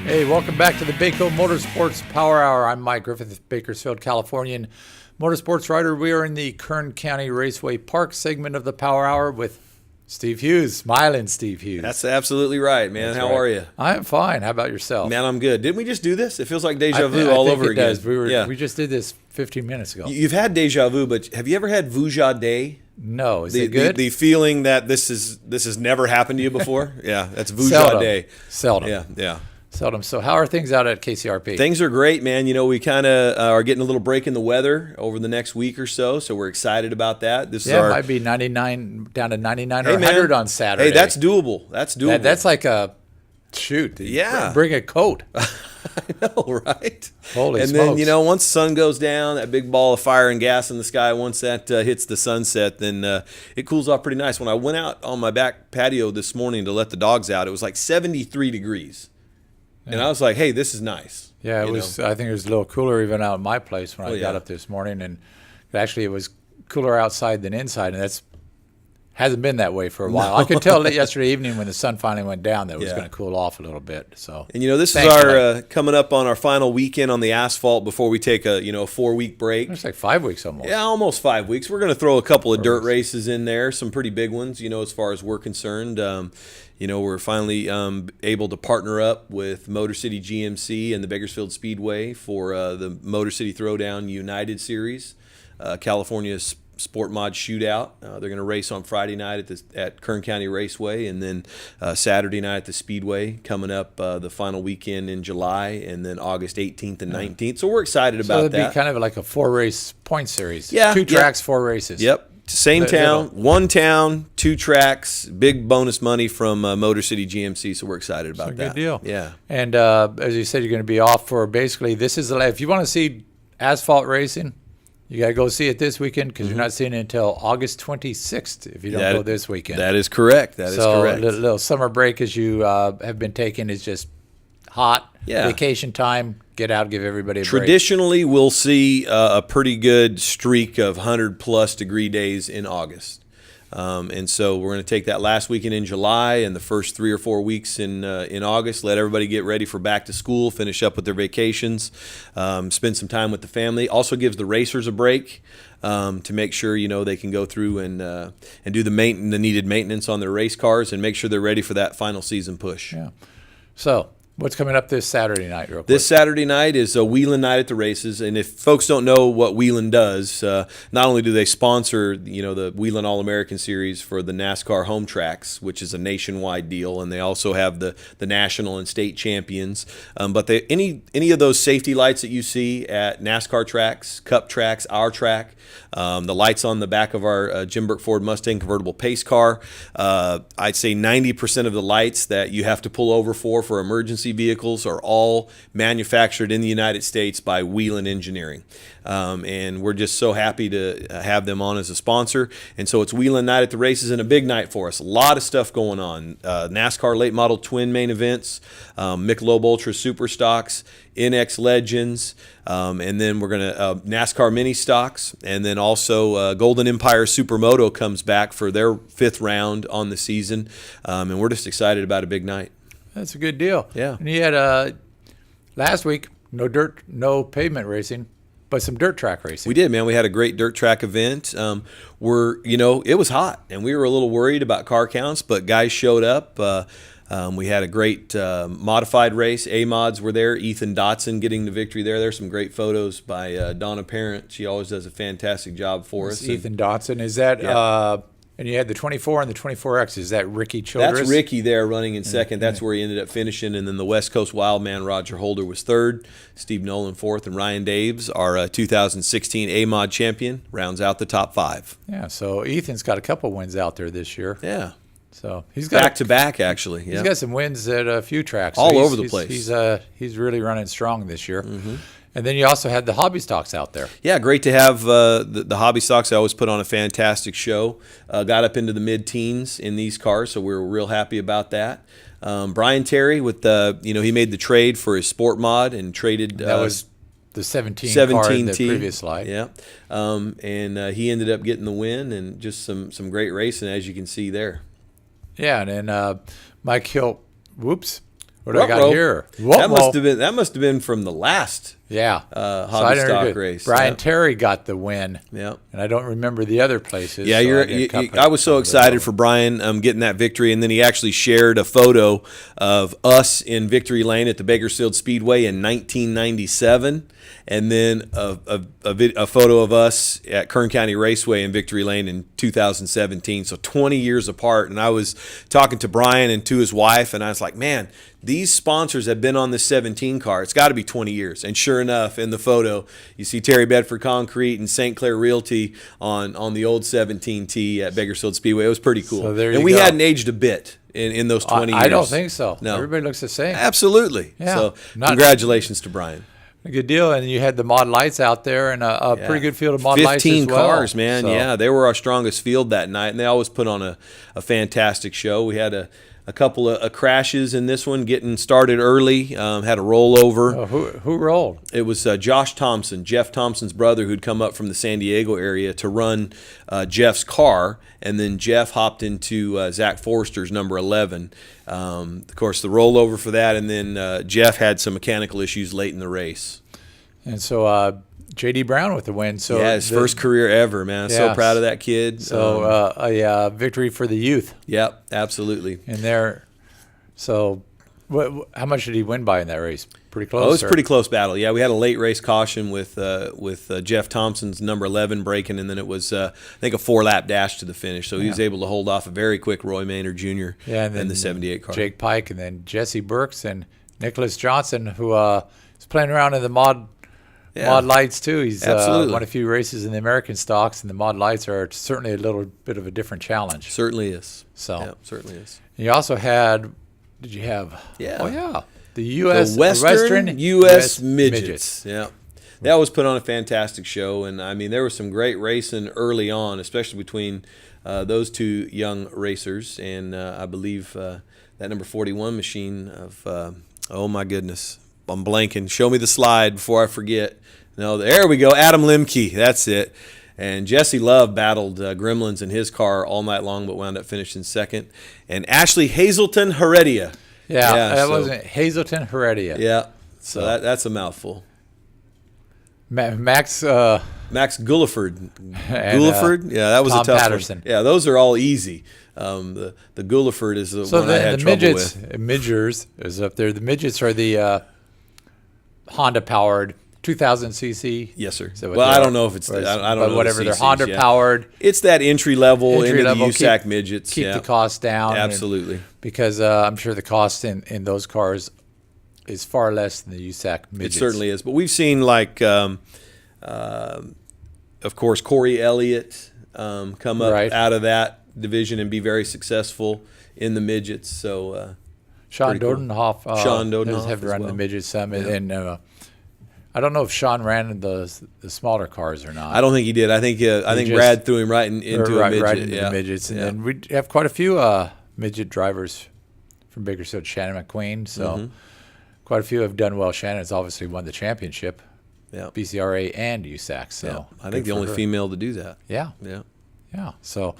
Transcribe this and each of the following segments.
Hey, welcome back to the Baco Motorsports Power Hour. I'm Mike Griffith, Bakersfield, Californian motorsports writer. We are in the Kern County Raceway Park segment of the Power Hour with Steve Hughes, smiling Steve Hughes. That's absolutely right, man. How are you? I'm fine. How about yourself? Man, I'm good. Didn't we just do this? It feels like deja vu all over again. Does. We just did this 15 minutes ago. You've had deja vu, but have you ever had vuja day? No. Is it good? The feeling that this has never happened to you before? Yeah, that's vuja day. Seldom. Yeah. Seldom. So how are things out at KCRP? Things are great, man. You know, we kind of are getting a little break in the weather over the next week or so we're excited about that. It might be 99 down to 99 or 100 on Saturday. Hey, that's doable. That's doable. That's like a shoot. Yeah. Bring a coat. I know, right? Holy and smokes. then, once the sun goes down, that big ball of fire and gas in the sky, once that hits the sunset, then it cools off pretty nice. When I went out on my back patio this morning to let the dogs out, it was like 73 degrees. And I was like, hey, this is nice. Yeah, it was. I think it was a little cooler even out at my place when I got up this morning. And actually, it was cooler outside than inside. And that's hasn't been that way for a while. No. I could tell that yesterday evening when the sun finally went down that it was going to cool off a little bit. So, and this is our coming up on our final weekend on the asphalt before we take a 4-week break. It's like 5 weeks almost. Yeah, almost 5 weeks. We're going to throw a couple of dirt races in there, some pretty big ones. As far as we're concerned. We're finally able to partner up with Motor City GMC and the Bakersfield Speedway for the Motor City Throwdown United Series, California's Sport Mod Shootout. They're going to race on Friday night at Kern County Raceway, and then Saturday night at the Speedway, coming up the final weekend in July, and then August 18th and 19th. So we're excited about that. So it'd be kind of like a 4-race point series. Yeah. 2 tracks, 4 races. Yep. Same town, 1 town, 2 tracks, big bonus money from Motor City GMC, so we're excited about that. Good deal. Yeah. And as you said, you're going to be off for basically, this is if you want to see asphalt racing, you got to go see it this weekend because you're not seeing it until August 26th if you don't go this weekend. That is correct. That is correct. So a little summer break as you have been taking is just hot, vacation time. Get out, give everybody a break. Traditionally, we'll see a pretty good streak of 100-plus degree days in August. And so we're going to take that last weekend in July and the first 3 or 4 weeks in August, let everybody get ready for back to school, finish up with their vacations, spend some time with the family. Also gives the racers a break to make sure, they can go through and do the needed maintenance on their race cars and make sure they're ready for that final season push. Yeah. So what's coming up this Saturday night, real quick? This Saturday night is a Wheeling night at the races, and if folks don't know what Wheeling does, not only do they sponsor, the Wheeling All-American Series for the NASCAR home tracks, which is a nationwide deal, and they also have the national and state champions. But any of those safety lights that you see at NASCAR tracks, Cup tracks, our track, the lights on the back of our Jim Burke Ford Mustang convertible pace car, I'd say 90% of the lights that you have to pull over for emergency vehicles are all manufactured in the United States by Wheeling Engineering. And we're just so happy to have them on as a sponsor. And so it's Wheeling night at the races and a big night for us. A lot of stuff going on. NASCAR late model twin main events, Michelob Ultra Super Stocks, NX Legends, and then we're going to NASCAR mini stocks, and then also Golden Empire Supermoto comes back for their 5th round on the season, and we're just excited about a big night. That's a good deal. Yeah. And you had last week no pavement racing, but some dirt track racing. We did, man. We had a great dirt track event. It was hot, and we were a little worried about car counts, but guys showed up. We had a great modified race. A-Mods were there. Ethan Dotson getting the victory there. There's some great photos by Donna Parent. She always does a fantastic job for us. Ethan Dotson. Is that and you had the 24 and the 24X. Is that Ricky Childress? That's Ricky there running in second. That's where he ended up finishing. And then the West Coast Wildman, Roger Holder, was third. Steve Nolan fourth. And Ryan Daves, our 2016 A-Mod champion, rounds out the top 5. Yeah, so Ethan's got a couple wins out there this year. Yeah. So he's got back-to-back, actually. Yeah. He's got some wins at a few tracks. All over the place. He's really running strong this year. Mm-hmm. And then you also had the hobby stocks out there. Yeah, great to have the hobby stocks. I always put on a fantastic show. Got up into the mid-teens in these cars, so we were real happy about that. Brian Terry, with he made the trade for his Sport Mod and traded. That was the 17 car in the previous slide. Yeah, and he ended up getting the win and just some great racing, as you can see there. Yeah, and then Mike Hill, What do I got Ruh-roh. here? That must have been from the last Yeah. hobby stock race. Brian Yep. Terry got the win. Yep. And I don't remember the other places. Yeah, so I was so excited for Brian getting that victory, and then he actually shared a photo of us in Victory Lane at the Bakersfield Speedway in 1997, and then a photo of us at Kern County Raceway in Victory Lane in 2017. So 20 years apart. And I was talking to Brian and to his wife, and I was like, man, these sponsors have been on this 17 car. It's got to be 20 years. And sure enough, in the photo, you see Terry Bedford Concrete and St. Clair Realty on the old 17T at Bakersfield Speedway. It was pretty cool. So there and you we go. hadn't aged a bit in those 20 years. I don't think so. No. Everybody looks the same. Absolutely. Yeah. So congratulations to Brian. A good deal. And you had the mod lights out there and a pretty good field of mod lights as 15 well. cars, man. So, Yeah, they were our strongest field that night, and they always put on a fantastic show. We had a couple of crashes in this one, getting started early, had a rollover. Oh, who rolled? It was Josh Thompson, Jeff Thompson's brother, who'd come up from the San Diego area to run Jeff's car, and then Jeff hopped into Zach Forrester's number 11. Of course, the rollover for that, and then Jeff had some mechanical issues late in the race. And so J.D. Brown with the win. So yeah, his first career ever, man. So proud of that kid. So a victory for the youth. Yep, absolutely. In there. So how much did he win by in that race? Pretty close? Oh, it was a pretty close battle. Yeah, we had a late race caution with Jeff Thompson's number 11 breaking, and then it was, I think, a 4-lap dash to the finish. So he was able to hold off a very quick Roy Maynard Jr. And the 78 car. Jake Pike, and then Jesse Burks and Nicholas Johnson, who is playing around in the mod lights too. He's won a few races in the American stocks, and the mod lights are certainly a little bit of a different challenge. Certainly is. So yeah, certainly is. You also had, did you have? Yeah. Oh yeah, the U.S. The Western U.S. Midgets. Yeah. That was put on a fantastic show, and I mean there was some great racing early on, especially between those two young racers, and I believe that number 41 machine of oh my goodness, I'm blanking. Show me the slide before I forget. No, there we go. Adam Lemke. That's it. And Jesse Love battled Gremlins in his car all night long, but wound up finishing second. And Ashley Hazelton Heredia. That wasn't Hazelton Heredia. Yeah. So that's a mouthful. Max Gulliford. Gulliford? Yeah, that was Tom a tough Patterson. one. Yeah, those are all easy. The Gulliford is the one I had trouble midgets, with. Midgers is up there. The midgets are the Honda-powered 2,000cc. Yes, sir. So well, I don't know if it's I don't know whatever. the They're CCs, Honda-powered. It's that entry level into the USAC midgets. Keep the cost down. Absolutely. Because I'm sure the cost in those cars is far less than the USAC midgets. It certainly is. But we've seen of course, Corey Elliott come up out of that division and be very successful in the midgets. So Sean Dodenhoff, has run the midget summit, and I don't know if Sean ran in the smaller cars or not. I don't think he did. I think Brad threw him into a midget. Right into the midgets, and then we have quite a few midget drivers from Bakersfield. Shannon McQueen, so quite a few have done well. Shannon's obviously won the championship, BCRA and USAC. So I think the only female to do that. Yeah. So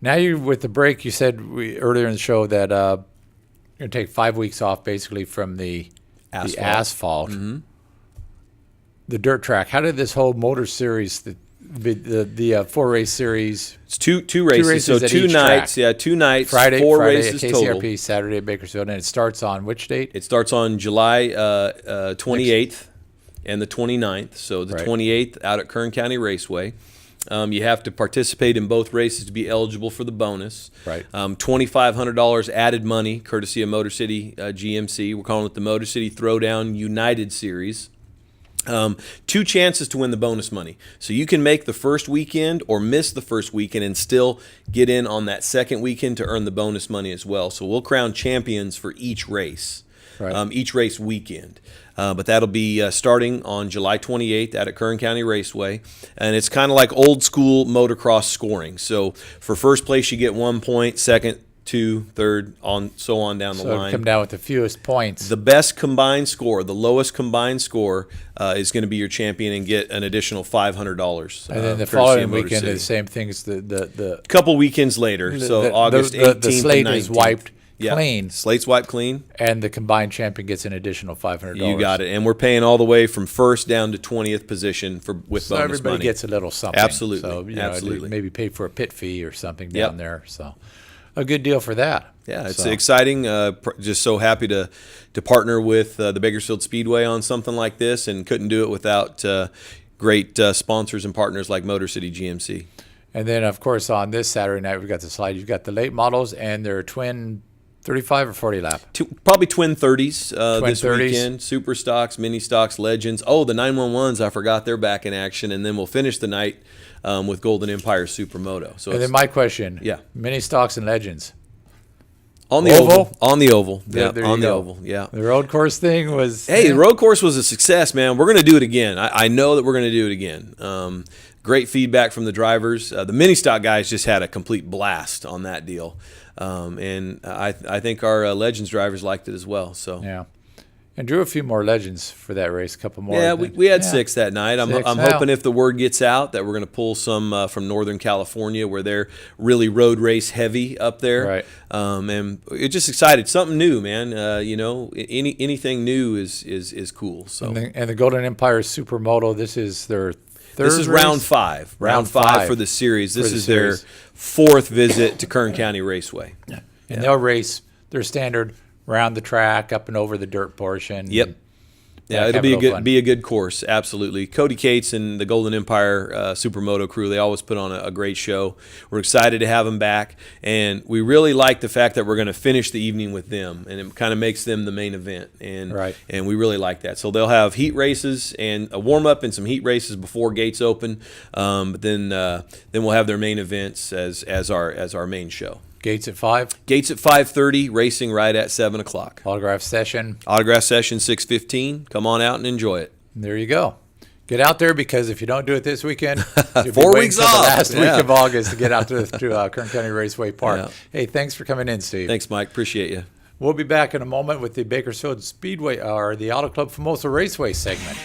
now you with the break, you said earlier in the show that you're going to take 5 weeks off basically from the asphalt. The dirt track. How did this whole motor series, the 4-race series? It's two races. So 2 nights. Track. Yeah, 2 nights. Friday races at KCRP, total. Saturday at Bakersfield, and it starts on which date? It starts on July 28th and the 29th. So the 28th out at Kern County Raceway. You have to participate in both races to be eligible for the bonus. Right. $2,500 added money, courtesy of Motor City GMC. We're calling it the Motor City Throwdown United Series. 2 chances to win the bonus money. So you can make the first weekend or miss the first weekend and still get in on that second weekend to earn the bonus money as well. So we'll crown champions for each race. Each race weekend. But that'll be starting on July 28th out at Kern County Raceway. And it's kind of like old school motocross scoring. So for first place, you get 1 point, second, 2, third, on down the line. Come down with the fewest points. The best combined score, the lowest combined score, is going to be your champion and get an additional $500. And then the following weekend, the same thing as the couple weekends later. So August 18th the slate and 19th. is wiped. Yeah. clean, Slate's wiped clean. and the combined champion gets an additional $500. You got it. And we're paying all the way from first down to 20th position with So bonus everybody money. gets a little something. Absolutely. So, Absolutely. maybe pay for a pit fee or something Yep. down there. So a good deal for that. Yeah, it's So, exciting. Just so happy to partner with the Bakersfield Speedway on something like this, and couldn't do it without great sponsors and partners like Motor City GMC. And then, of course, on this Saturday night, we've got the slide. You've got the late models and their twin 35 or 40 lap. Probably twin 30s Twin this 30s. weekend. Super stocks, mini stocks, legends. Oh, the 911s, I forgot they're back in action. And then we'll finish the night with Golden Empire Supermoto. So And it's then my question, Yeah. mini stocks and legends. on the Oval? oval. On the oval. Yeah, There on you the go. oval. Yeah. The road course thing was... Hey, the road course was a success, man. We're going to do it again. I know that we're going to do it again. Great feedback from the drivers. The mini stock guys just had a complete blast on that deal. And I think our Legends drivers liked it as well. So Yeah. And drew a few more legends for that race, a couple more. yeah, I think. we had Yeah. 6 that night. I'm Six. hoping if the word gets out that we're going to pull some from Northern California, where they're really road race heavy up there. Right. And it's just excited. Something new, man. Anything new is cool. So And the Golden Empire Supermoto, this is their third this is race? round 5. Round Round 5 five for the series. This the is their series. 4th visit to Kern County Raceway. And they'll race their standard around the track, up and over the dirt portion. Yep. Yeah, Have it'll a be a little good fun. be a good course. Absolutely. Cody Cates and the Golden Empire Supermoto crew, they always put on a great show. We're excited to have them back, and we really like the fact that we're going to finish the evening with them, and it kind of makes them the main event. And Right. and we really like that. So they'll have heat races and a warm up and some heat races before gates open, but then we'll have their main events as our main show. Gates at 5, Gates at 5:30, racing right at 7 o'clock. autograph session. Autograph session 6:15. Come on out and enjoy it. There you go. Get out there, because if you don't do it this weekend, you'll be 4 waiting weeks till off. the last Yeah. week of August to get out to Kern County Raceway Park. Yeah. Hey, thanks for coming in, Steve. Thanks, Mike. Appreciate you. We'll be back in a moment with the Bakersfield Speedway, or the Auto Club Famoso Raceway segment.